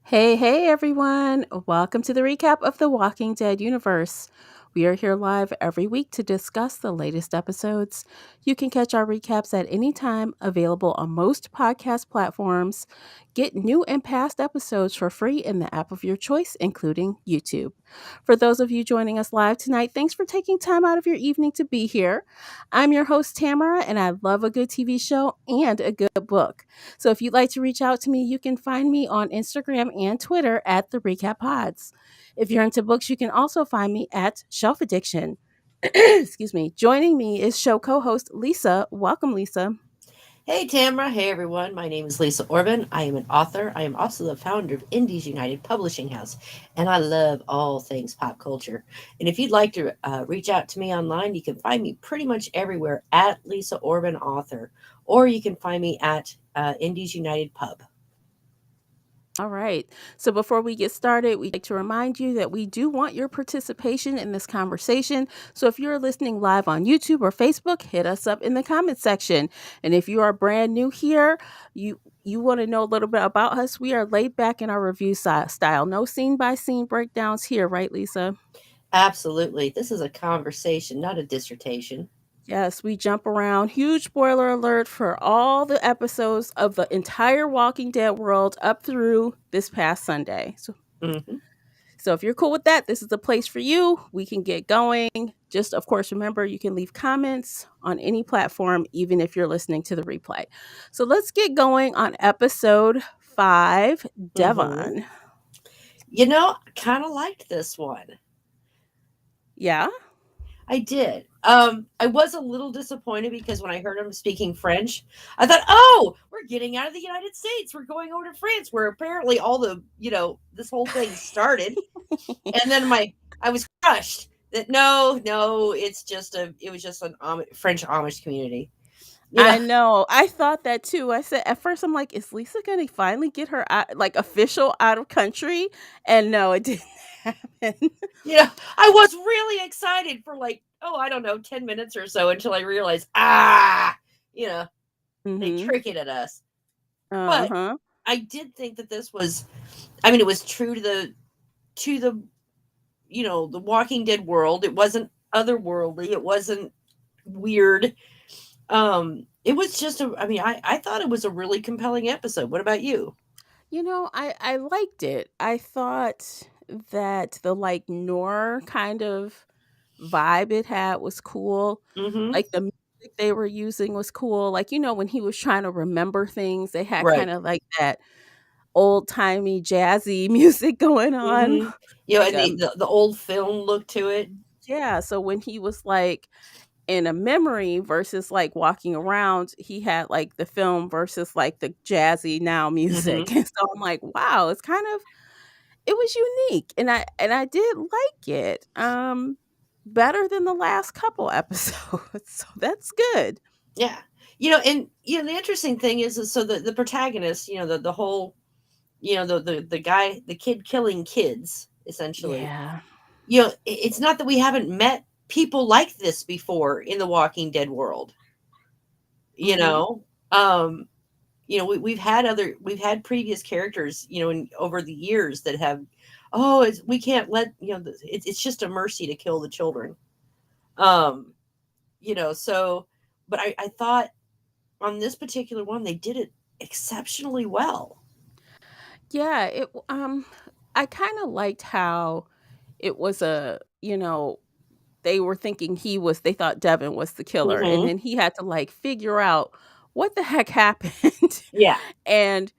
Hey, everyone. Welcome to the recap of The Walking Dead universe. We are here live every week to discuss the latest episodes. You can catch our recaps at any time, available on most podcast platforms. Get new and past episodes for free in the app of your choice, including YouTube. For those of you joining us live tonight, thanks for taking time out of your evening to be here. I'm your host, Tamara, and I love a good TV show and a good book. So if you'd like to reach out to me, you can find me on Instagram and Twitter at the Recap Pods. If you're into books, you can also find me at Shelf Addiction. Excuse me. Joining me is show co-host Lisa. Welcome, Lisa. Hey Tamara, hey everyone. My name is Lisa Orban. I am an author. I am also the founder of Indies United Publishing House, and I love all things pop culture. And if you'd like to reach out to me online, you can find me pretty much everywhere at Lisa Orban Author, or you can find me at Indies United Pub. All right. So before we get started, we'd like to remind you that we do want your participation in this conversation. So if you're listening live on YouTube or Facebook, hit us up in the comment section. And if you are brand new here, you want to know a little bit about us, we are laid back in our review style. No scene by scene breakdowns here, right, Lisa? Absolutely. This is a conversation, not a dissertation. Yes, we jump around. Huge spoiler alert for all the episodes of the entire Walking Dead world up through this past Sunday. Hmm. So if you're cool with that, this is the place for you. We can get going. Just, of course, remember you can leave comments on any platform, even if you're listening to the replay. So let's get going on episode 5, Hmm. Devon. I kind of liked this one. Yeah? I did. I was a little disappointed because when I heard him speaking French, I thought, "Oh, we're getting out of the United States. We're going over to France, where apparently all this whole thing started." And then I was crushed that no, it was just an French Amish community. You know, I know. I thought that too. I said at first I'm like, is Lisa gonna finally get her out, like official out of country? And no, it didn't happen. I was really excited for I don't know, 10 minutes or so until I realized, you know, they Mm-hmm. trick it at us. But Uh-huh. I did think that this was, I mean, it was true to the Walking Dead world. It wasn't otherworldly. It wasn't weird. It was just I thought it was a really compelling episode. What about you? I liked it. I thought that the like noir kind of vibe it had was cool. Mm-hmm. Like the music they were using was cool. Like, when he was trying to remember things, they had kind Right. of like that old-timey jazzy music going on. Mm-hmm. Like And the old film look to it. yeah, so when he was like in a memory versus like walking around, he had like the film versus like the jazzy now music. Mm-hmm. And so I'm like, wow, it was unique and I did like it. Better than the last couple episodes. So that's good. Yeah. The interesting thing is so the protagonist, the whole, the guy, the kid killing kids, essentially. Yeah. It's not that we haven't met people like this before in the Walking Dead world. You Mhm. know, we've had previous characters, over the years that have, we can't let it's just a mercy to kill the children. Um, so, but I thought on this particular one they did it exceptionally well. Yeah, I kind of liked how it was they were thinking they thought Devin was the killer and Hmm. then he had to like figure out what the heck happened. Yeah. And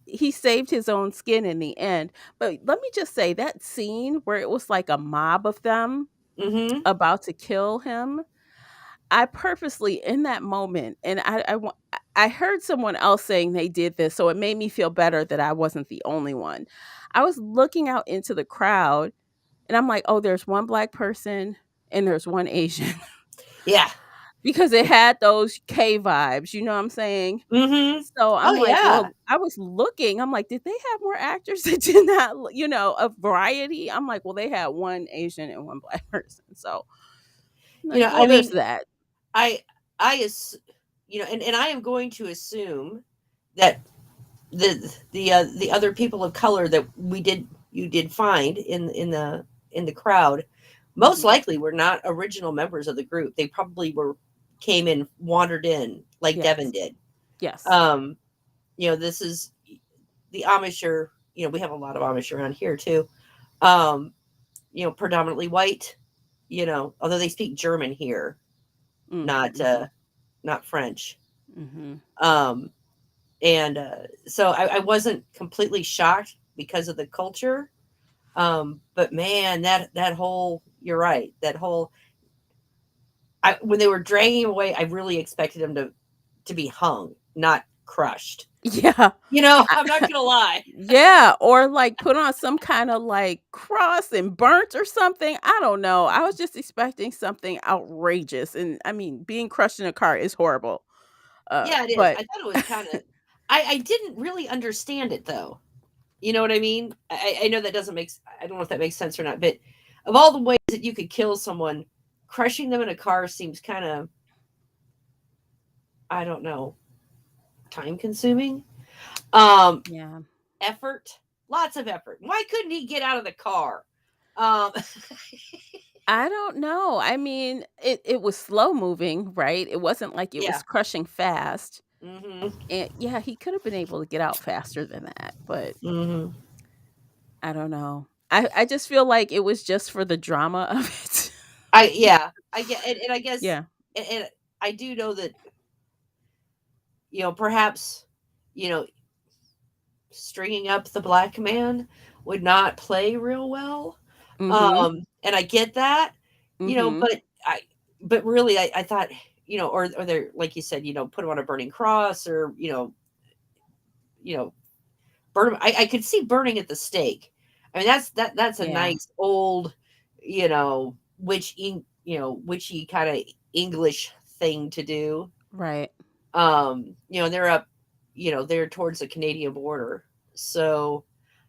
he saved his own skin in the end. But let me just say that scene where it was like a mob of them Hmm. about to kill him, I purposely in that moment, and I heard someone else saying they did this, so it made me feel better that I wasn't the only one. I was looking out into the crowd and I'm like, "Oh, there's one black person and there's one Asian." Yeah. Because it had those K vibes, you know what I'm saying? Mm-hmm. So Oh I'm like, yeah. well, I was looking, I'm like, did they have more actors that did not, a variety? I'm like, well, they had one Asian and one black person. So I'm like, I well, there's mean, that. I I ass- and I am going to assume that the other people of color that you did find in the crowd most Mhm. likely were not original members of the group. They probably were came in wandered in like Devin Yes. did. Yes. Um, this is the Amish are, we have a lot of Amish around here too. Um, predominantly white, although they speak German here, not Mhm. not French. Mhm. Um, and so I wasn't completely shocked because of the culture. But man, that whole you're right. That whole when they were dragging him away, I really expected him to be hung, not crushed. Yeah. I'm not gonna lie. Yeah, or like put on some kind of like cross and burnt or something. I don't know. I was just expecting something outrageous. And I mean, being crushed in a car is horrible. Yeah, it is. But I thought it was kind of. I didn't really understand it though. You know what I mean? I know that doesn't make. I don't know if that makes sense or not. But of all the ways that you could kill someone, crushing them in a car seems kind of. I don't know, time consuming. Um, yeah. effort, lots of effort. Why couldn't he get out of the car? Um, I don't know. I mean, it was slow moving, right? It wasn't like it yeah. was crushing fast. Hmm. And yeah, he could have been able to get out faster than that, but Hmm. I don't know. I just feel like it was just for the drama of it. I get, and I guess, Yeah. and I do know that perhaps you know stringing up the black man would not play real well. Mhm. And I get that, Mhm. but really, I thought, or they're like you said, put him on a burning cross, or you know, burn him. I could see burning at the stake. I mean, that's a Yeah. nice old, witchy kind of English thing to do. Right. They're up, they're towards the Canadian border. So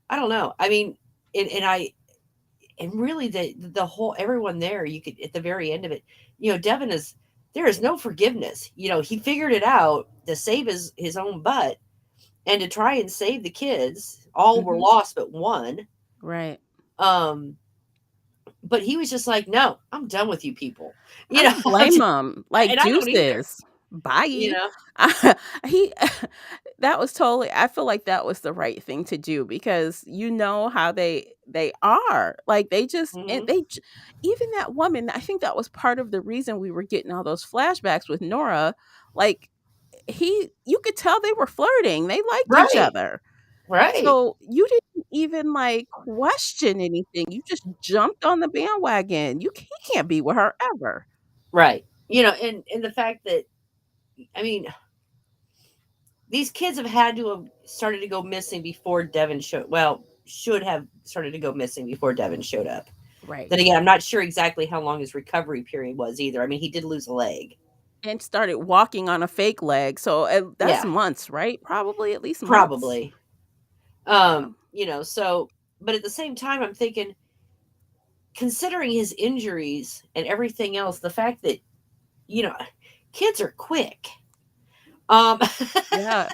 I don't know. I mean, and really the whole everyone there, you could at the very end of it, Devin is there is no forgiveness. He figured it out to save his own butt and to try and save the kids. All were Mhm. lost but one. Right. Um, but he was just like, no, I'm done with you people. I don't blame him. Like, And I don't either. deuces. Bye. You know, He that was totally I feel like that was the right thing to do because you know how they are. Like, they just and hmm even that woman, I think that was part of the reason we were getting all those flashbacks with Nora. Like, you could tell they were flirting. They liked each right, other. right, So, you didn't even, like, question anything. You just jumped on the bandwagon. He can't be with her ever. right. And the fact that I mean, these kids have had to have started to go missing before Devin showed. Well, should have started to go missing before Devin showed up. Right. Then again, I'm not sure exactly how long his recovery period was either. I mean, he did lose a leg. And started walking on a fake leg, so, that's Yeah, months, right? Probably at least months. probably. Yeah. So but at the same time I'm thinking, considering his injuries and everything else, the fact that, you know, kids are quick. Um Yeah.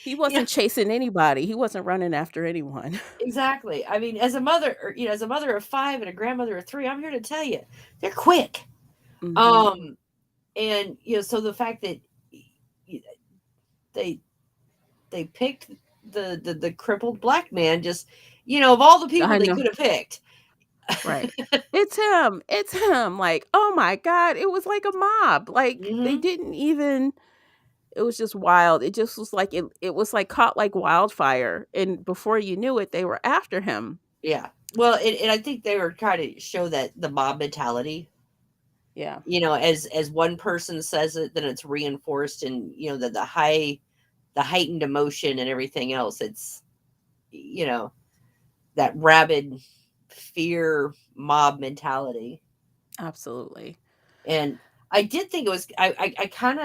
He yeah, wasn't chasing anybody. He wasn't running after anyone. exactly. I mean, as a mother, or, as a mother of 5 and a grandmother of 3, I'm here to tell you, they're quick. Mhm. Um and so the fact that y- they they picked the crippled black man, just of all the people I they know. could have picked. Right. It's him. It's him. Like, oh my god, it was like a mob. Like, they Hmm. didn't even it was just wild. It just was like it was like caught like wildfire, and before you knew it, they were after him. Yeah. Well, and I think they were trying to show that the mob mentality. Yeah. As one person says it, then it's reinforced, and the heightened emotion and everything else. It's you know that rabid fear mob mentality. Absolutely. And I did think it was I kind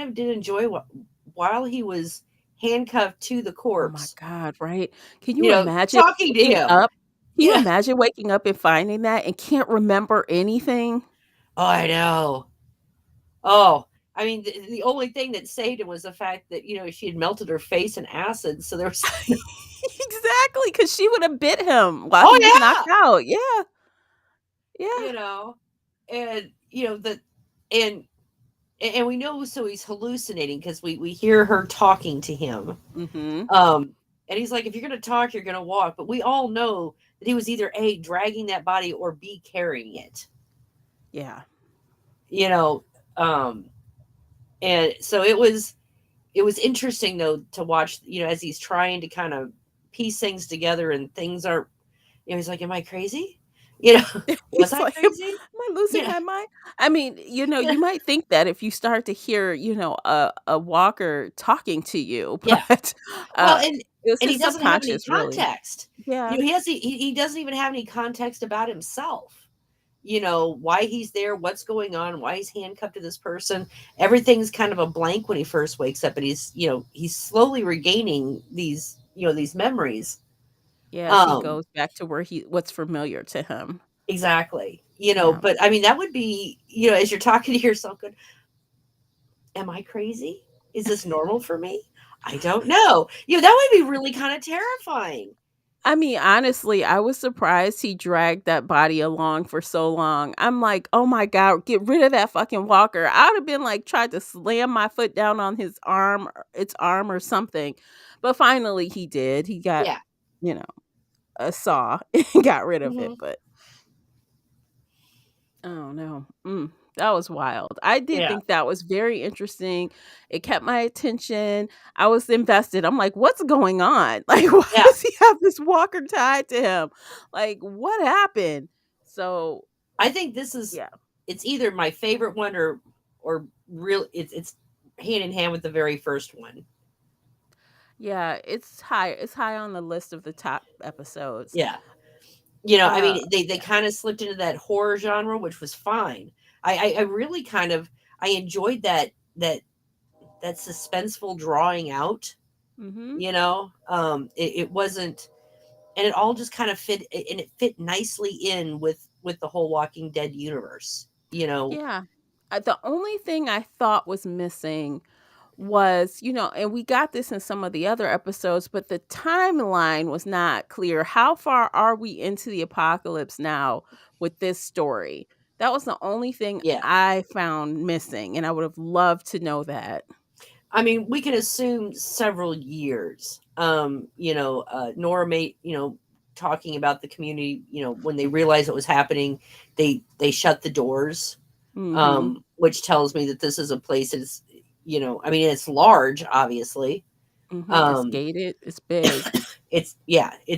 of did enjoy what while he was handcuffed to the Oh my corpse, god, right? Can you imagine talking to waking him. up can you Yeah. imagine waking up and finding that and can't remember anything? Oh, I know. Oh, I mean, the only thing that saved him was the fact that, she had melted her face in acid, so there was Exactly, because she would have bit him while Oh, he was knocked yeah! out. Yeah, yeah. You know? And, and and we know, so he's hallucinating because we hear her talking to him. Mhm. And he's like, "If you're gonna talk, you're gonna walk." But we all know that he was either A, dragging that body, or B, carrying it. Yeah. You know? Um, and so it was interesting though to watch, as he's trying to kind of piece things together, and things are, he's like, "Am I crazy? You know, was He's I like, "Am crazy?" I losing Yeah. my mind?" I mean, Yeah. you might think that if you start to hear, a walker talking to you, Yeah. but, Well, uh, it was and he his doesn't have any subconscious, really. context. Yeah. He doesn't even have any context about himself. Why he's there, what's going on, why he's handcuffed to this person. Everything's kind of a blank when he first wakes up, and he's slowly regaining these memories. Yeah, as he Um, goes back to what's familiar to him. exactly. Yeah. But I mean, that would be, as you're talking to yourself, going, "Am I crazy? Is this normal for me? I don't know." That would be really kind of terrifying. I mean, honestly, I was surprised he dragged that body along for so long. I'm like, "Oh my god, get rid of that fucking walker." I would have been like, tried to slam my foot down on its arm or something. But finally he did. He got, Yeah. you know, a saw and got rid of it, Hmm. but oh no. That was wild. I did Yeah. think that was very interesting. It kept my attention. I was invested. I'm like, "What's going on? Like, why Yeah. does he have this walker tied to him? Like, what happened?" So, I think this is yeah. it's either my favorite one, or real it's hand in hand with the very first one. Yeah, it's high on the list of the top episodes. Yeah. I Uh, mean, they yeah. kind of slipped into that horror genre, which was fine. I really kind of I enjoyed that suspenseful drawing out. Mhm. It wasn't, and it all just kind of fit, and it fit nicely in with the whole Walking Dead universe. Yeah. The only thing I thought was missing was, and we got this in some of the other episodes, but the timeline was not clear. How far are we into the apocalypse now with this story? That was the only thing Yeah. I found missing, and I would have loved to know that. I mean, we can assume several years. Nora made, talking about the community, when they realized what was happening, they shut the doors, Mhm. which tells me that this is a place that's, I mean, it's large, obviously. Mhm. It's Um, gated. It's big. it's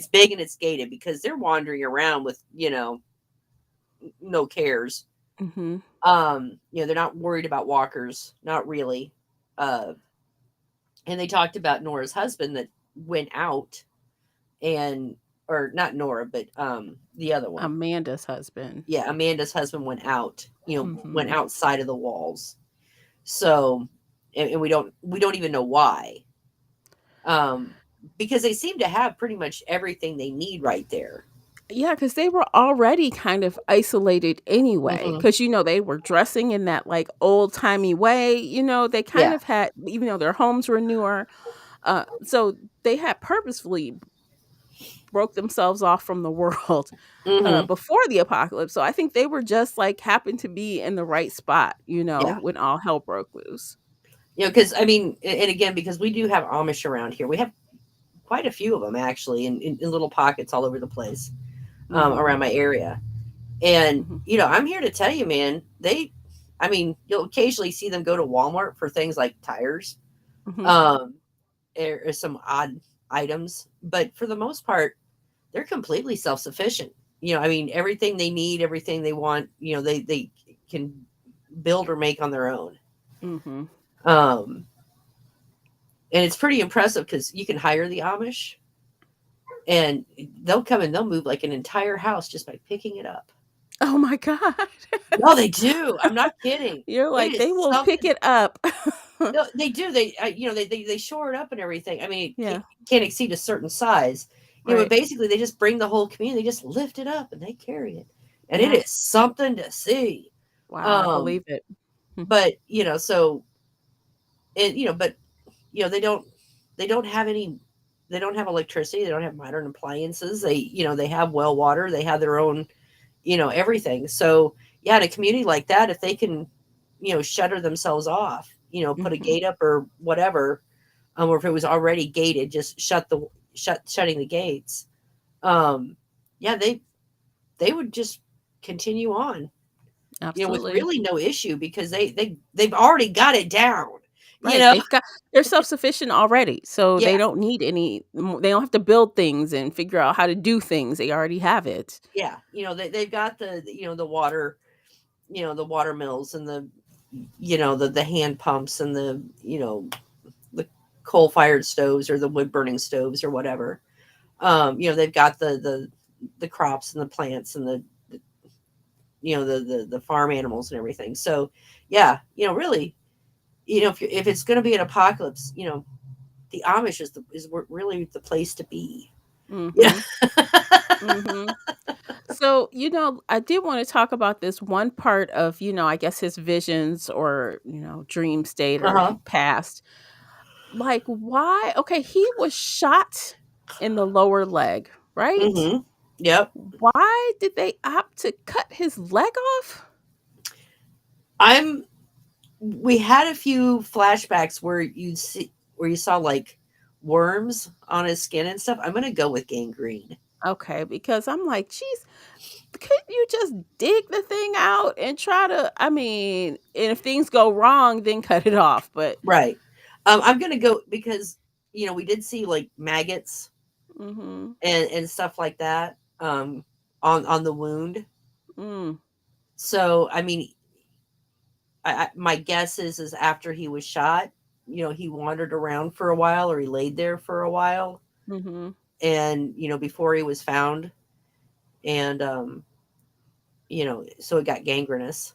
big, and it's gated because they're wandering around with, no cares. Mhm. They're not worried about walkers, not really. Uh, and they talked about Nora's husband that went out, and or not Nora, but the other one. Amanda's husband. Yeah, Amanda's husband went out, went Mhm. outside of the walls. So, and we don't even know why. Um because they seem to have pretty much everything they need right there. Yeah, because they were already kind of isolated anyway. Hmm. Because they were dressing in that, like, old-timey way, they kind Yeah. of had even though their homes were newer, so they had purposefully broke themselves off from the world, Hmm. before the apocalypse, so I think they were just, like, happened to be in the right spot, Yeah. when all hell broke loose. Because I mean, and again, because we do have Amish around here, we have quite a few of them actually, in little pockets all over the place, Mhm, around my area. And, mhm, I'm here to tell you, man, I mean, you'll occasionally see them go to Walmart for things like tires, mhm. um, or some odd items. But for the most part, they're completely self sufficient. I mean, everything they need, everything they want, can build or make on their own. Mm-hmm. Um, and it's pretty impressive because you can hire the Amish, and they'll come and they'll move like an entire house just by picking it up. Oh my God. No, they do. I'm not kidding. You're It like, is they will pick something. it up. No, they do. They, they shore it up and everything. I mean, Yeah, it can't exceed a certain size. But right. basically, they just bring the whole community. They just lift it up and they carry it, and it Yeah. is something to see. Wow, I Um, believe it. Hmm. but so it, but they don't have any. They don't have electricity. They don't have modern appliances. They have well water. They have their own, everything. So yeah, in a community like that, if they can, shutter themselves off, put a Hmm. gate up or whatever, or if it was already gated, just shutting the gates. Um, yeah, they would just continue on, with Absolutely. really no issue because they've already got it down. You Right. know, They're self-sufficient already. So yeah, they don't need they don't have to build things and figure out how to do things. They already have it. yeah. They've got the water, the water mills and the hand pumps and the coal fired stoves or the wood burning stoves or whatever. They've got the crops and the plants and the farm animals and everything. So yeah, really, if it's going to be an apocalypse, the Amish is really the place to be. Yeah. Mhm. Mhm. So, I did want to talk about this one part of, I guess his visions or, dream state or Uh-huh. past. Like, why? Okay, he was shot in the lower leg, right? Mhm. Yep. Why did they opt to cut his leg off? I'm We had a few flashbacks where you saw like worms on his skin and stuff. I'm going to go with gangrene. Okay, because I'm like, geez, couldn't you just dig the thing out and try to, I mean, and if things go wrong, then cut it off. But, Right. I'm going to go because we did see like maggots mm-hmm, and stuff like that on the wound. mm, So, I mean, my guess is after he was shot, he wandered around for a while or he laid there for a while mm-hmm, and before he was found and so it got gangrenous.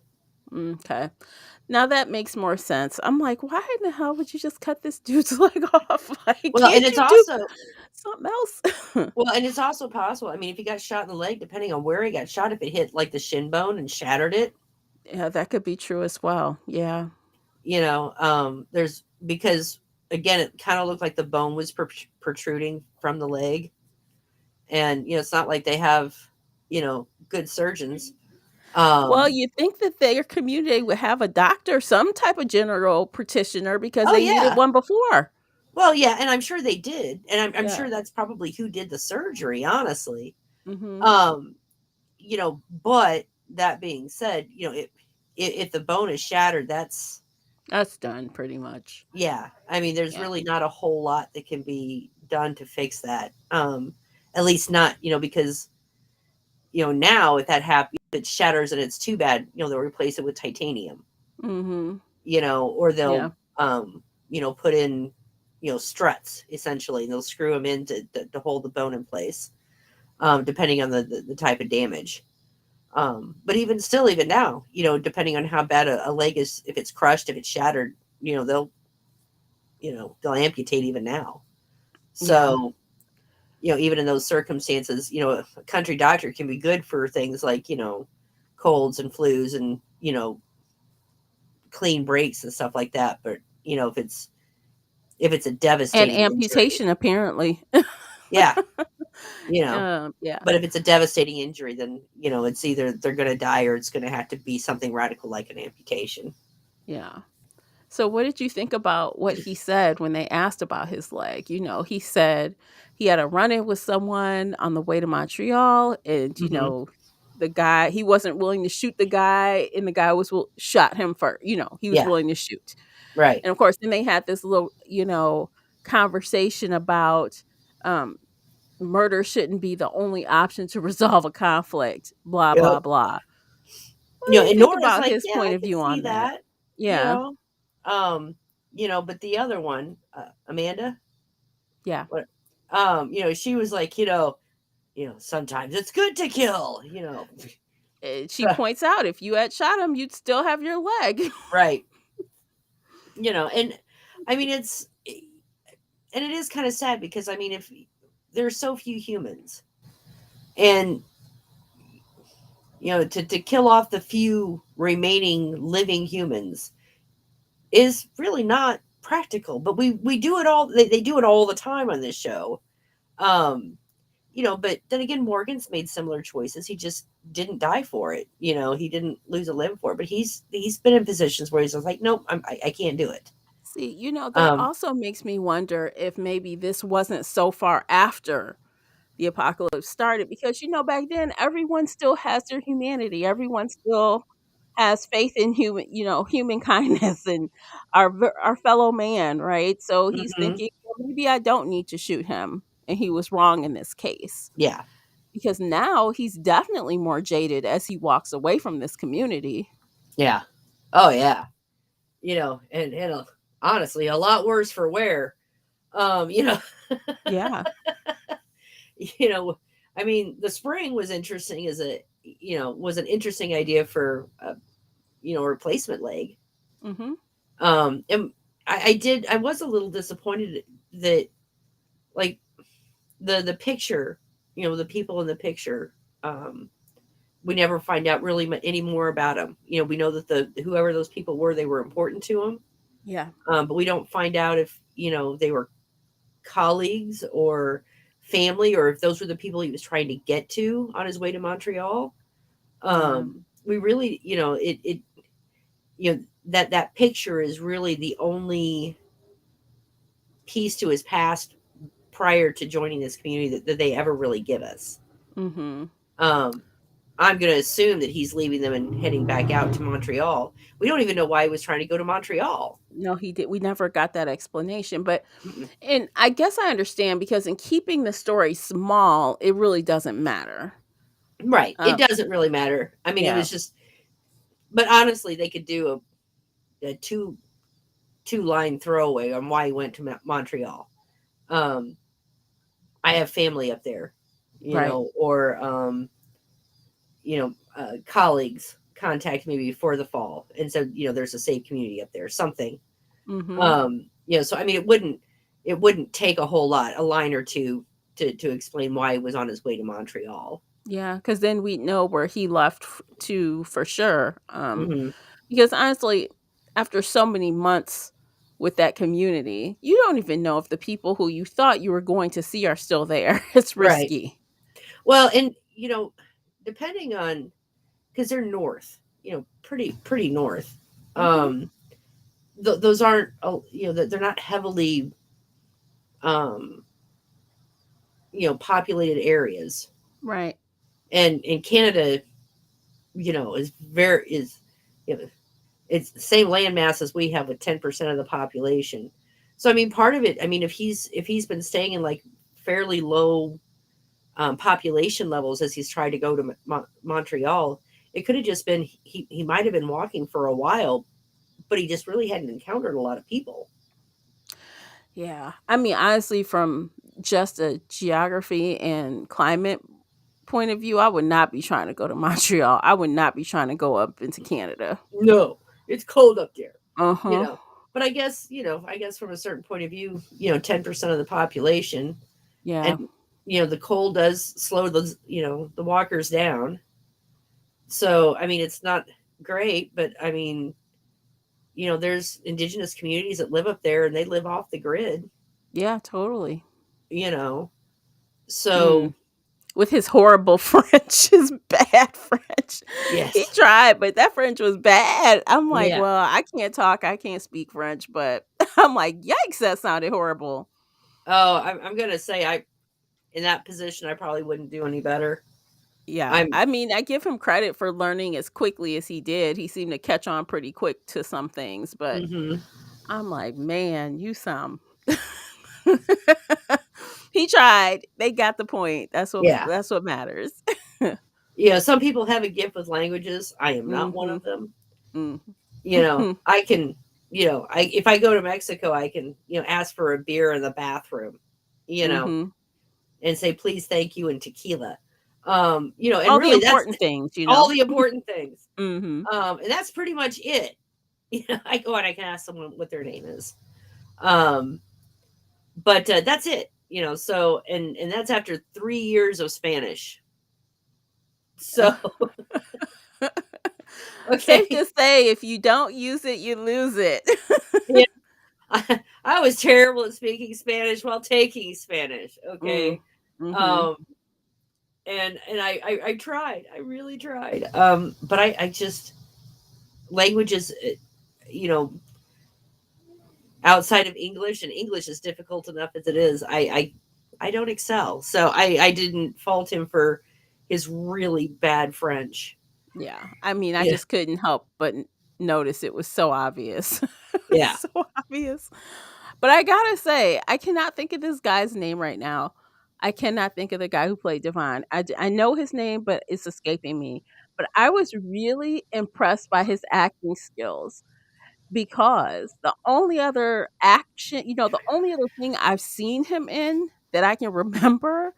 okay. Now that makes more sense. I'm like, why in the hell would you just cut this dude's leg off? Like, Well, and can't it's you do also something else? possible. I mean, if he got shot in the leg, depending on where he got shot, if it hit like the shin bone and shattered it, Yeah, that could be true as well. Yeah. there's because again, it kind of looked like the bone was protruding from the leg, and it's not like they have good surgeons. Well, Um, you think that their community would have a doctor, some type of general practitioner because oh they needed yeah, one before. well yeah, and I'm sure they did, and I'm Yeah. sure that's probably who did the surgery. Honestly, Mhm. um, but that being said, if the bone is shattered, that's That's done pretty much. yeah. I mean, there's Yeah. really not a whole lot that can be done to fix that. At least not, because now if that happens, if it shatters and it's too bad, they'll replace it with titanium, Mhm. or they'll Yeah. put in struts essentially, and they'll screw them in to hold the bone in place, depending on the type of damage. But even still, even now, depending on how bad a leg is, if it's crushed, if it's shattered, they'll amputate even now. Yeah. So, even in those circumstances, a country doctor can be good for things like, colds and flus and, clean breaks and stuff like that. But, if it's a And devastating injury, amputation apparently. yeah, you know, Yeah. but if it's a devastating injury, then, it's either they're going to die or it's going to have to be something radical like an amputation. Yeah. So what did you think about what he said when they asked about his leg? He said he had a run-in with someone on the way to Montreal and, Hmm. the guy he wasn't willing to shoot the guy and the guy shot him first. He was Yeah, willing to shoot. right. And of course, then they had this little, conversation about um murder shouldn't be the only option to resolve a conflict, blah Yep. blah blah. What do you And think Nora's about like, his yeah, point I of can view see on that? that, you Yeah. know. But the other one, Amanda, Yeah. what, she was like, sometimes it's good to kill, She points out if you had shot him, you'd still have your leg. right. And I mean, and it is kind of sad because I mean, if there's so few humans, and to kill off the few remaining living humans is really not practical. But we do it all. They do it all the time on this show. Um, but then again, Morgan's made similar choices. He just didn't die for it. He didn't lose a limb for it. But he's been in positions where he's just like, nope, I can't do it. See, that Um, also makes me wonder if maybe this wasn't so far after the apocalypse started because back then everyone still has their humanity. Everyone still has faith in human kindness and our fellow man, right? So he's mhm, thinking, well, maybe I don't need to shoot him, and he was wrong in this case yeah. because now he's definitely more jaded as he walks away from this community. Yeah. Oh yeah. And honestly, a lot worse for wear. Um, you know, Yeah. you know, I mean, the spring was interesting as was an interesting idea for a replacement leg. Mhm. And I was a little disappointed that like the picture, the people in the picture, um, we never find out really any more about them. We know that the whoever those people were, they were important to him. Yeah. But we don't find out if they were colleagues or family, or if those were the people he was trying to get to on his way to Montreal. Yeah. We really, that picture is really the only piece to his past prior to joining this community that they ever really give us. Mhm. Um, I'm going to assume that he's leaving them and heading back out to Montreal. We don't even know why he was trying to go to Montreal. No, he did. We never got that explanation, but Mm-mm. and I guess I understand because in keeping the story small, it really doesn't matter. Right. It Um, doesn't really matter. I mean, it yeah. was just, but honestly, they could do a two line throwaway on why he went to Montreal. Um, I have family up there, Right. or colleagues contacted me before the fall and said, there's a safe community up there, something. Mhm. So I mean, it wouldn't take a whole lot, a line or two to explain why he was on his way to Montreal. Yeah, because then we know where he left to for sure. Hmm. Because honestly, after so many months with that community, you don't even know if the people who you thought you were going to see are still there. It's Right. risky. Well, and depending on, because they're north, pretty north. Mhm. Um, those aren't, they're not heavily, um, populated areas. Right. And in Canada, you know, it's the same land mass as we have with 10% of the population. So I mean, part of it, I mean, if he's been staying in like fairly low population levels as he's tried to go to Montreal, it could have just been he might have been walking for a while, but he just really hadn't encountered a lot of people. Yeah. I mean, honestly, from just a geography and climate point of view, I would not be trying to go to Montreal. I would not be trying to go up into Canada. No, it's cold up there, you Uh-huh. know. But I guess from a certain point of view, 10% of the population, Yeah. and the cold does slow the walkers down. So I mean, it's not great, but I mean, there's indigenous communities that live up there and they live off the grid, Yeah, totally. you know. Mm. So With his horrible French, his bad French. He yes. tried, but that French was bad. I'm like, Yeah. well, I can't talk, I can't speak French, but I'm like, yikes, that sounded horrible. Oh, I'm gonna say I in that position I probably wouldn't do any better. Yeah. I'm I mean, I give him credit for learning as quickly as he did. He seemed to catch on pretty quick to some things, but hmm I'm like, man, you some. He tried. They got the point. yeah. That's what matters. some people have a gift with languages. I am not one Mhm. of them. Mm. I can, I if I go to Mexico, I can, ask for a beer in the bathroom, you know, Mhm. and say please, thank you, and tequila. And All the really that's important things, you all know? the important things. Mhm. And that's pretty much it. I go and I can ask someone what their name is. Um, but that's it. So and that's after 3 years of Spanish. So Safe to okay, say, if you don't use it, you lose it. yeah, I was terrible at speaking Spanish while taking Spanish. Mm. Okay, Mhm. um, and I tried, I really tried. But I just languages, you know, outside of English, and English is difficult enough as it is. I don't excel, so I didn't fault him for his really bad French. Yeah. I mean, I Yeah, just couldn't help but notice it was so obvious. It was yeah. so obvious. But I gotta say, I cannot think of this guy's name right now. I cannot think of the guy who played Devon. I know his name, but it's escaping me. But I was really impressed by his acting skills because the only other action, the only other thing I've seen him in that I can remember,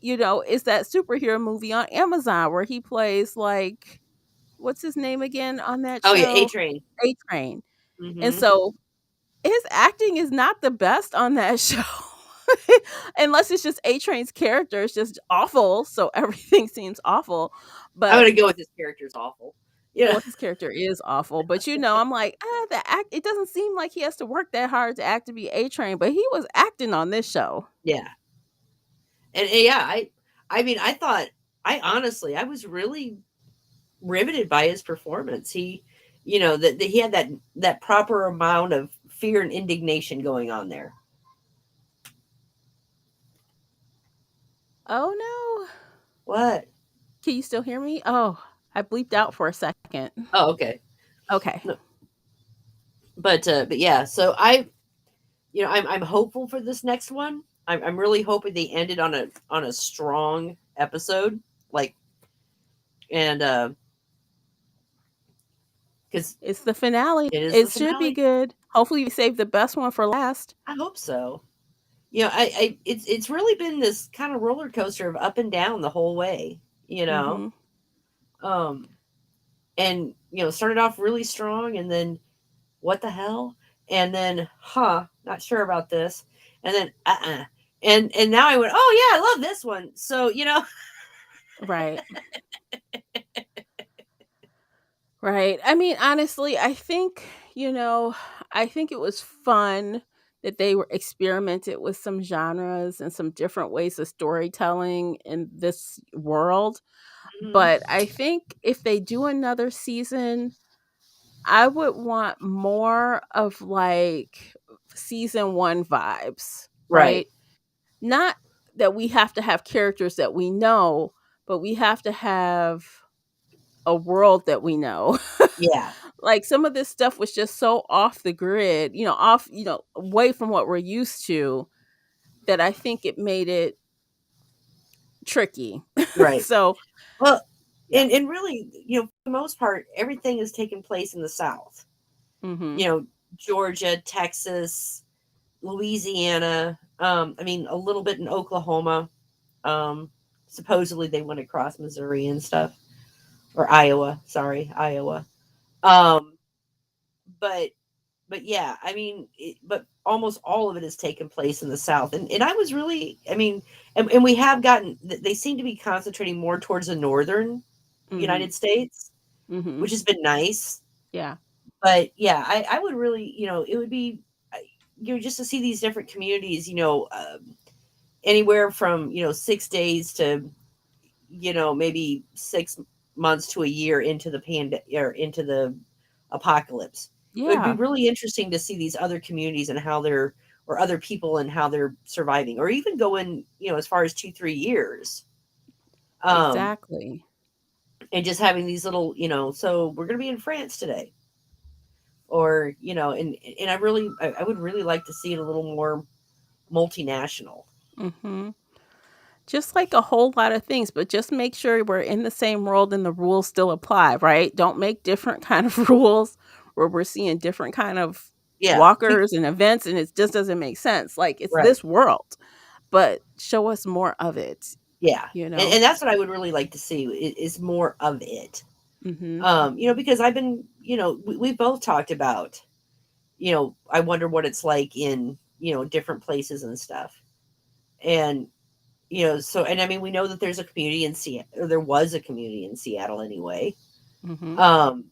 is that superhero movie on Amazon where he plays like, what's his name again on that Oh yeah, A show? Train. A Train. And Hmm. so his acting is not the best on that show. Unless it's just A Train's character is just awful, so everything seems awful. I'm But gonna go with his character's awful. Yeah, well, his character is awful, but I'm like, the act. It doesn't seem like he has to work that hard to act to be A Train, but he was acting on this show. yeah, and yeah, I mean, I honestly, I was really riveted by his performance. That he had that proper amount of fear and indignation going on there. Oh no, What? can you still hear me? Oh, I bleeped out for a second. Oh, okay. Okay. No, but yeah, so I'm hopeful for this next one. I'm really hoping they ended on a strong episode, like, and because It's the finale. it is the It should be finale. good. Hopefully, we save the best one for last. I hope so. It's really been this kind of roller coaster of up and down the whole way. You know, Mm-hmm. um, and started off really strong, and then what the hell, and then not sure about this, and then and now I went, oh yeah, I love this one. So Right. Right. I mean, honestly, I think it was fun that they were experimented with some genres and some different ways of storytelling in this world. mhm, But I think if they do another season, I would want more of like season 1 vibes, right, right? Not that we have to have characters that we know, but we have to have a world that we know. yeah, Like some of this stuff was just so off the grid, off, away from what we're used to, that I think it made it tricky. right. So, Well, yeah. and really, for the most part, everything is taking place in the South. Mhm. You know, Georgia, Texas, Louisiana. I mean, a little bit in Oklahoma. Um, Supposedly they went across Missouri and stuff, or Iowa. Sorry, Iowa. Um, but but yeah, I mean, but almost all of it has taken place in the South, and I was really, I mean, and we have gotten. They seem to be concentrating more towards the northern Mhm. United States, Mhm. which has been nice. Yeah. But yeah, I would really, it would be, just to see these different communities, anywhere from 6 days to maybe 6 months to a year into the or into the apocalypse. It would be Yeah. really interesting to see these other communities and how they're, or other people and how they're surviving, or even going as far as 2-3 years. Um, Exactly. and just having these little, so we're going to be in France today, or and I would really like to see it a little more multinational. Mhm. Just like a whole lot of things, but just make sure we're in the same world and the rules still apply, right? Don't make different kind of rules where we're seeing different kind of Yeah. walkers and events and it just doesn't make sense. Like it's Right. this world, but show us more of it, Yeah. you And know? and that's what I would really like to see is more of it. Mhm. Because I've been, we both talked about, I wonder what it's like in, different places and stuff. And, so, and I mean, we know that there's a community in Seattle, or there was a community in Seattle anyway, Mhm. um,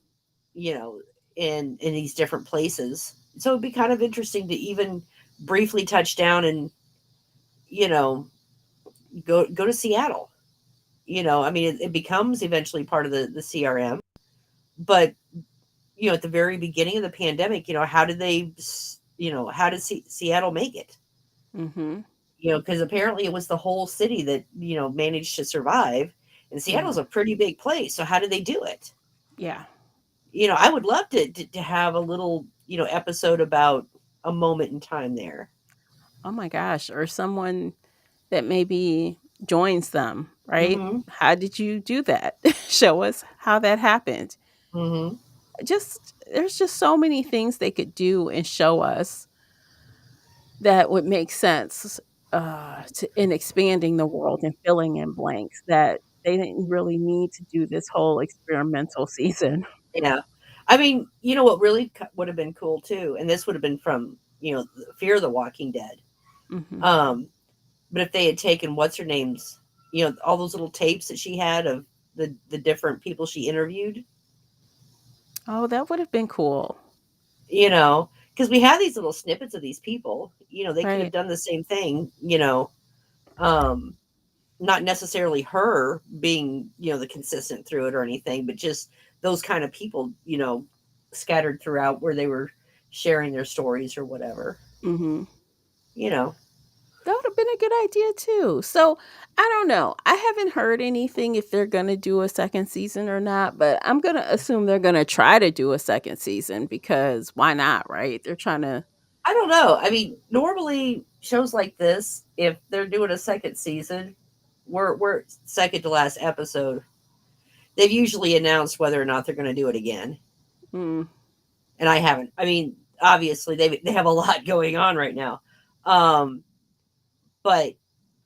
you know, in these different places. So it'd be kind of interesting to even briefly touch down and, you know, go to Seattle. I mean, it becomes eventually part of the CRM, but at the very beginning of the pandemic, how did how did Seattle make it? Mhm. Because apparently it was the whole city that managed to survive, and Yeah. Seattle's a pretty big place. So how did they do it? Yeah. I would love to have a little episode about a moment in time there. Oh my gosh, or someone that maybe joins them, right? Mm-hmm. How did you do that? Show us how that happened. Mm-hmm. Just there's just so many things they could do and show us that would make sense, in expanding the world and filling in blanks that they didn't really need to do this whole experimental season. Yeah. I mean, what really would have been cool too, and this would have been from Fear the Walking Dead. Mhm. Um, but if they had taken what's her name's, all those little tapes that she had of the different people she interviewed, Oh, that would have been cool. because we have these little snippets of these people, they could have Right. done the same thing, um, not necessarily her being, the consistent through it or anything, but just those kind of people, scattered throughout where they were sharing their stories or whatever, Mhm. you know. That would have been a good idea too. So, I don't know. I haven't heard anything if they're gonna do a second season or not, but I'm gonna assume they're gonna try to do a second season because why not, right? They're trying to. I don't know. I mean, normally shows like this, if they're doing a second season, we're second to last episode. They've usually announced whether or not they're going to do it again, Mm, and I haven't. I mean, obviously they have a lot going on right now, um, but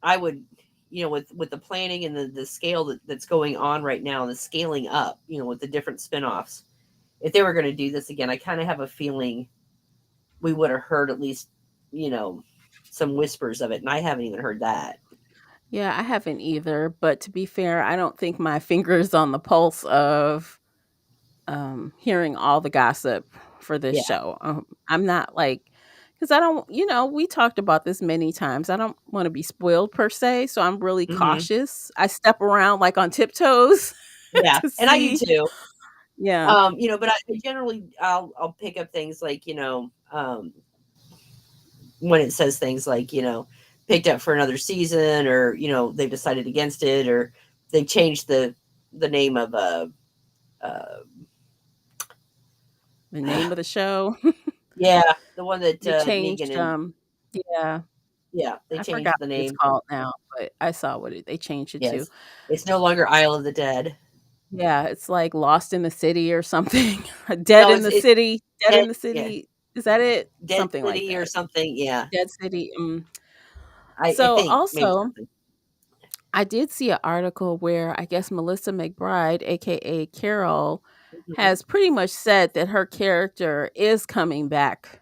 I would, with the planning and the scale that's going on right now, and the scaling up, with the different spinoffs. If they were going to do this again, I kind of have a feeling we would have heard at least, you know, some whispers of it, and I haven't even heard that. yeah, I haven't either, but to be fair, I don't think my finger's on the pulse of hearing all the gossip for this Yeah. show. I'm not like, because I don't, we talked about this many times. I don't want to be spoiled per se, so I'm really Hmm. cautious. I step around like on tiptoes Yeah, to and I do see. too. Yeah. But I generally I'll pick up things like when it says things like picked up for another season, or they've decided against it, or they changed the name of uh The name of the show. yeah, the one that They Negan changed, and yeah, yeah, they I forgot changed the what it's name. called now, but I saw what they changed it to. Yes, it's no longer Isle of the Dead. Yeah, it's like Lost in the City or something. Dead No, in it's the it's City, Dead Dead. in the Yeah, City. Is that it? Dead Something like City or that. something. Yeah, Dead City, I So, think maybe also, something. I did see an article where I guess Melissa McBride, AKA Carol, Mhm. has pretty much said that her character is coming back,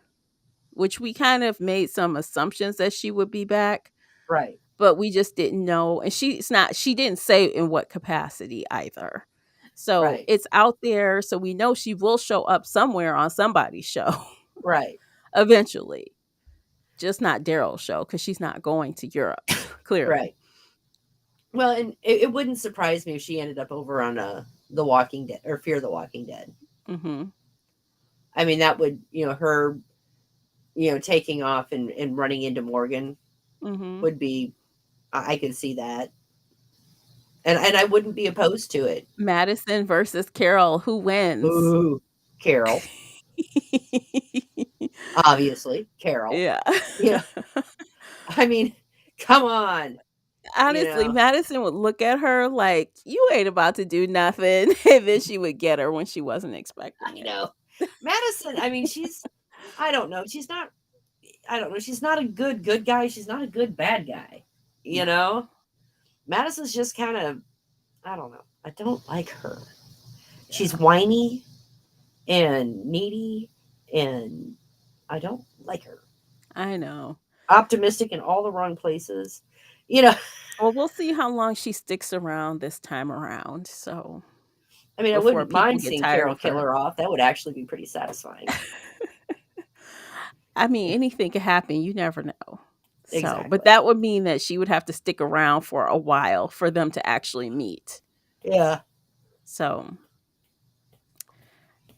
which we kind of made some assumptions that she would be back, Right, but we just didn't know. And she didn't say in what capacity either. So right, it's out there. So we know she will show up somewhere on somebody's show right, eventually, just not Daryl's show because she's not going to Europe, clearly. right. Well, and it wouldn't surprise me if she ended up over on The Walking Dead or Fear the Walking Dead. Hmm. I mean, that would her taking off and running into Morgan Hmm. would be. I could see that, and I wouldn't be opposed to it. Madison versus Carol, who wins? Ooh, Carol, obviously Carol. Yeah. You know, I mean, come on. you Honestly, know. Madison would look at her like, "You ain't about to do nothing," and then she would get her when she wasn't expecting I it. know. Madison, I mean, she's I don't know. She's not I don't know. She's not a good guy. She's not a good bad guy. You No. know? Madison's just kind of I don't know. I don't like her. She's Yeah, whiny and needy and I don't like her. I know. Optimistic in all the wrong places. You know, Well, we'll see how long she sticks around this time around, so I mean, I before wouldn't people mind get seeing tired Carol of kill her. her off. That would actually be pretty satisfying. I mean, anything could happen, you never know. So, but Exactly. that would mean that she would have to stick around for a while for them to actually meet. Yeah. So,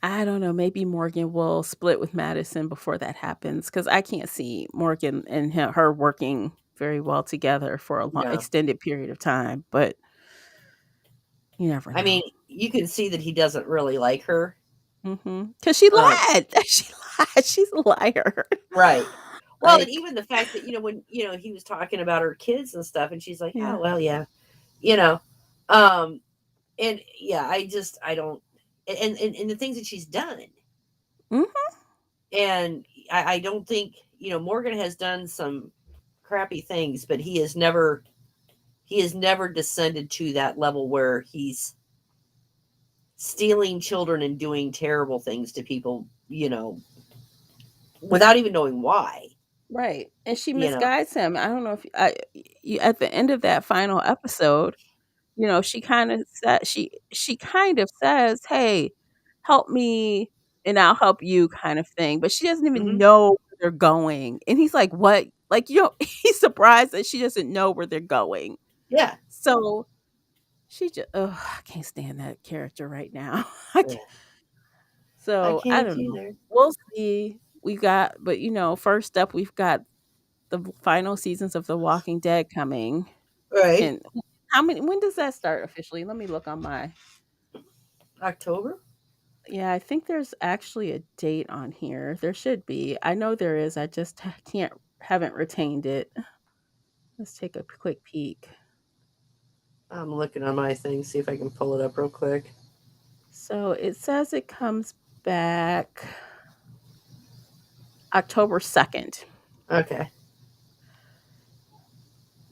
I don't know, maybe Morgan will split with Madison before that happens because I can't see Morgan and her working very well together for a long, No. extended period of time, but you never I mean, know. you can see that he doesn't really like her. Because she Um, lied. She lied. She's a liar. right. Well, and Like, even the fact that, when, he was talking about her kids and stuff, and she's like, yeah. oh, well, yeah, you know, um, and yeah, I don't, and the things that she's done. Mhm. And I don't think, Morgan has done some crappy things, but he has never descended to that level where he's stealing children and doing terrible things to people, without even knowing why, Right. And she you know. misguides him. I don't know if you, at the end of that final episode, she kind of said she kind of says, "Hey, help me and I'll help you," kind of thing. But she doesn't even Hmm. know where they're going. And he's like, "What?" Like, he's surprised that she doesn't know where they're going. Yeah. So she just, oh, I can't stand that character right now. I Yeah. can't. I So I can't don't know. either. We'll see. We got, but first up, we've got the final seasons of The Walking Dead coming. Right. And how many? When does that start officially? Let me look on my. October. Yeah, I think there's actually a date on here. There should be. I know there is. I just can't haven't retained it. Let's take a quick peek. I'm looking on my thing, see if I can pull it up real quick. So it says it comes back October 2nd. Okay.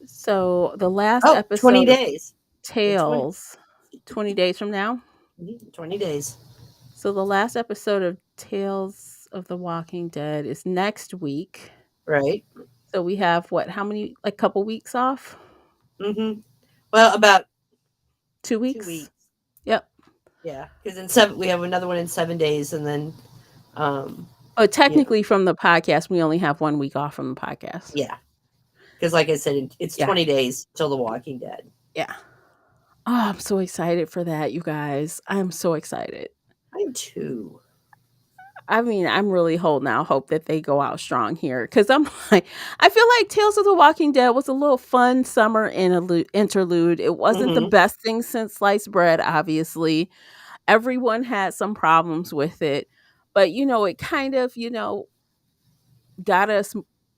So the last Oh, 20 episode of days. The 20, Tales, 20 days from now. 20 days. So the last episode of Tales of the Walking Dead is next week. Right. So we have what? How many? Like couple weeks off? Hmm. Well, about 2 2 weeks? weeks. Yep. Yeah. Because in 7, we have another one in 7 days. And then, um, But you know, technically, from the podcast, we only have 1 week off from the podcast. yeah. Because, like I said, it's Yeah. 20 days till The Walking Dead. Yeah. Oh, I'm so excited for that, you guys. I'm so excited. I'm too. I mean, I'm really holding out hope that they go out strong here because I'm like, I feel like Tales of the Walking Dead was a little fun summer interlude. It wasn't the Hmm. best thing since sliced bread, obviously. Everyone had some problems with it, but it kind of, got us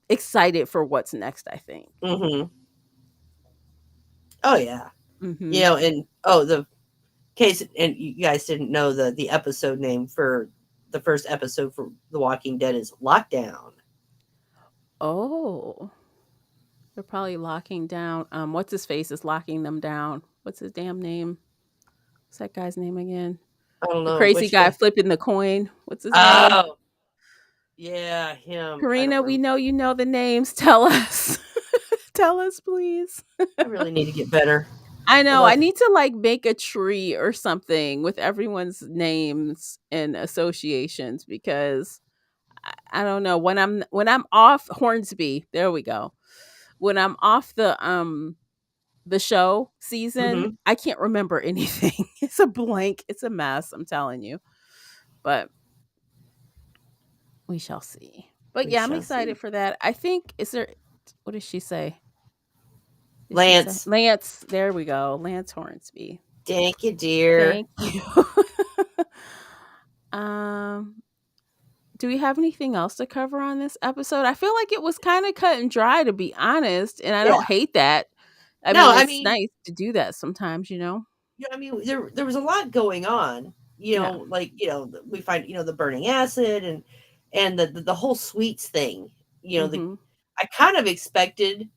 excited for what's next, I think. Hmm. Oh, yeah. Mhm. And, oh, the case, and you guys didn't know the episode name for the first episode for The Walking Dead is Lockdown. Oh, they're probably locking down. What's his face is locking them down. What's his damn name? What's that guy's name again? I don't The know crazy which guy guy. flipping the coin. What's his name? Oh, yeah, him. I don't Karina, we remember. know you know the names. Tell us. Tell us, please. I really need to get better. I know. I Although, need to make a tree or something with everyone's names and associations because I don't know when I'm off Hornsby. There we go. When I'm off the show season, hmm, I can't remember anything. It's a blank. It's a mess. I'm telling you. But we shall see. But we yeah, I'm shall excited see. for that. I think is there. What did she say? Did she say Lance, Lance? There we go. Lance Hornsby. thank you, dear. Thank you. um, do we have anything else to cover on this episode? I feel like it was kind of cut and dry, to be honest, and I Yeah. don't hate that. I No, mean, I it's mean, nice to do that sometimes, you know? I mean, there was a lot going on. Yeah. Like we find the burning acid and the whole sweets thing. Mhm. I kind of expected.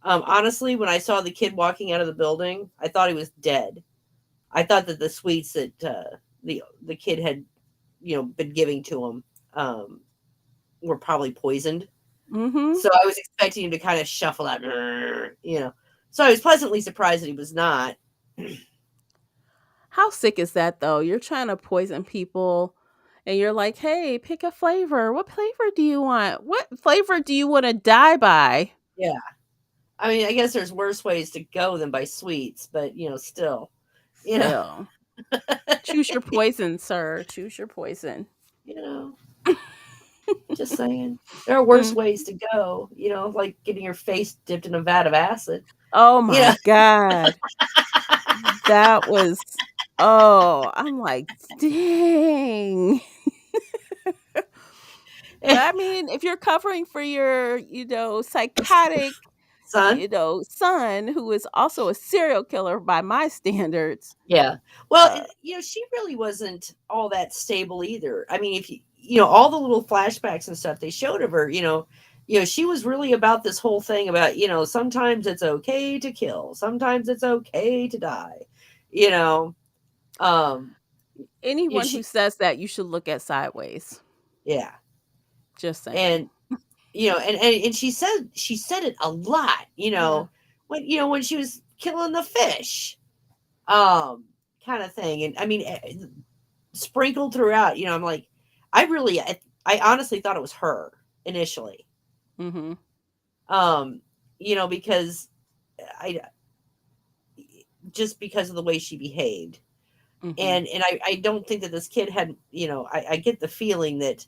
Honestly, when I saw the kid walking out of the building, I thought he was dead. I thought that the sweets that the kid had been giving to him were probably poisoned. Mhm. So I was expecting him to kind of shuffle out, So I was pleasantly surprised that he was not. How sick is that though? You're trying to poison people and you're like, "Hey, pick a flavor. What flavor do you want? What flavor do you want to die by?" Yeah. I mean, I guess there's worse ways to go than by sweets, but still, you know, Still. Choose your poison, sir. Choose your poison. you know, just saying. There are worse Mm. ways to go, like getting your face dipped in a vat of acid. Oh You my know. god. That was I'm like, "Dang." But I mean, if you're covering for your, psychotic, Son. son who is also a serial killer by my standards, Yeah. Well, uh, she really wasn't all that stable either. I mean, if all the little flashbacks and stuff they showed of her, she was really about this whole thing about, sometimes it's okay to kill, sometimes it's okay to die. You know, um, anyone who she, says that, you should look at sideways. yeah, Just saying. and and she said it a lot. Yeah. When she was killing the fish, um, kind of thing, and I mean, sprinkled throughout. I'm like, I honestly thought it was her initially. Mhm. Um, because I just because of the way she behaved, Mhm. and I don't think that this kid had. I get the feeling that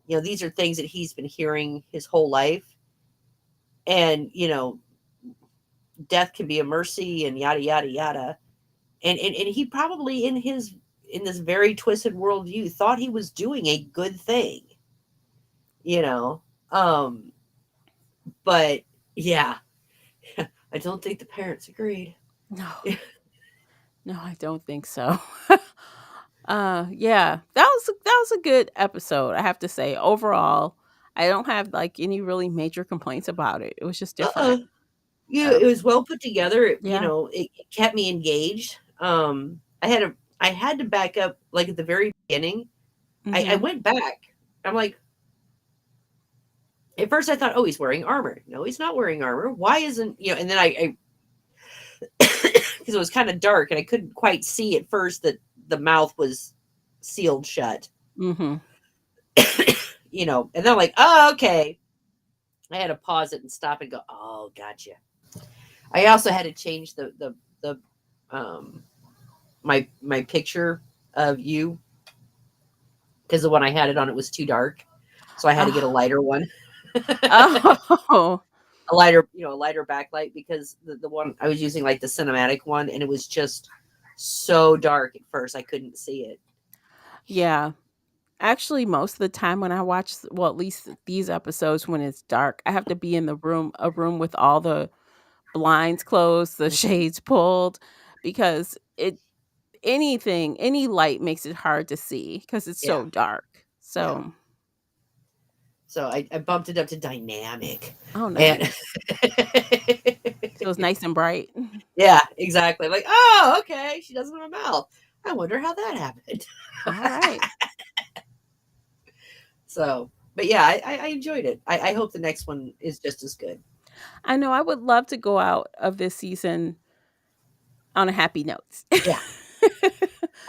these are things that he's been hearing his whole life, and death can be a mercy and yada yada yada, and he probably in this very twisted worldview thought he was doing a good thing you know. Um, but yeah, I don't think the parents agreed. No. No, I don't think so. Yeah, that was a good episode, I have to say. Overall, I don't have like any really major complaints about it. It was just Uh-uh. different. It Um, was well put together. yeah. It kept me engaged. I had to back up like at the very beginning. I Mhm. went back. I'm like, at first I thought, oh, he's wearing armor. No, he's not wearing armor. Why isn't And then I because it was kind of dark and I couldn't quite see at first that the mouth was sealed shut. Mhm. And then I'm like, oh, okay. I had to pause it and stop and go, oh, gotcha. I also had to change the um my picture of you because the one I had it on it was too dark, so I had to get a Oh. lighter one, Oh. a lighter backlight because the one I was using like the cinematic one and it was just so dark at first I couldn't see it. Yeah. Actually, most of the time when I watch, well, at least these episodes when it's dark, I have to be in a room with all the blinds closed, the shades pulled, because any light makes it hard to see because it's Yeah, so dark. yeah. So, So I bumped it up to dynamic, oh, and nice. So it's nice and bright. yeah, exactly. Like, oh, okay, she doesn't have a mouth. I wonder how that happened. All right. So, but yeah, I enjoyed it. I hope the next one is just as good. I know I would love to go out of this season on a happy note. Yeah,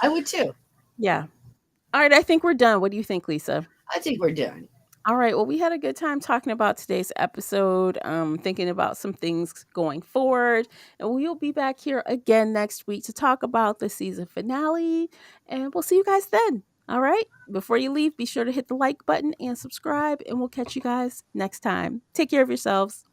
I would too. Yeah. All right. I think we're done. What do you think, Lisa? I think we're done. All right. Well, we had a good time talking about today's episode, thinking about some things going forward. And we'll be back here again next week to talk about the season finale. And we'll see you guys then. All right. Before you leave, be sure to hit the like button and subscribe. And we'll catch you guys next time. Take care of yourselves.